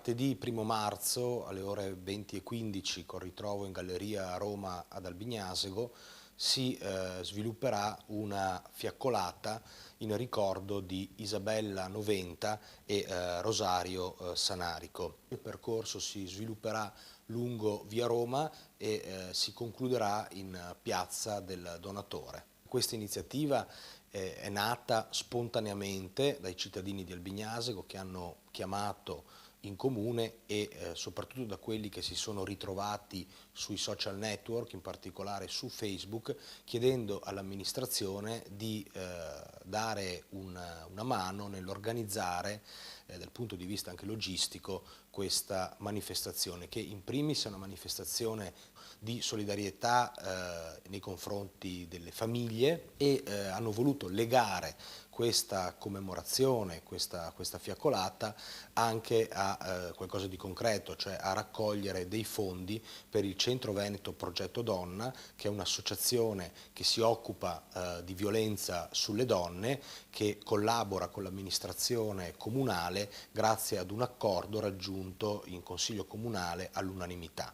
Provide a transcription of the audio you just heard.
Martedì 1° marzo alle ore 20:15, con ritrovo in galleria a Roma ad Albignasego, si svilupperà una fiaccolata in ricordo di Isabella Noventa e Rosario Sanarico. Il percorso si svilupperà lungo via Roma e si concluderà in piazza del Donatore. Questa iniziativa è nata spontaneamente dai cittadini di Albignasego, che hanno chiamato in comune e soprattutto da quelli che si sono ritrovati sui social network, in particolare su Facebook, chiedendo all'amministrazione di dare una mano nell'organizzare dal punto di vista anche logistico questa manifestazione, che in primis è una manifestazione di solidarietà nei confronti delle famiglie, e hanno voluto legare questa commemorazione, questa fiaccolata, anche a qualcosa di concreto, cioè a raccogliere dei fondi per il Centro Veneto Progetto Donna, che è un'associazione che si occupa di violenza sulle donne, che collabora con l'amministrazione comunale grazie ad un accordo raggiunto in Consiglio Comunale all'unanimità.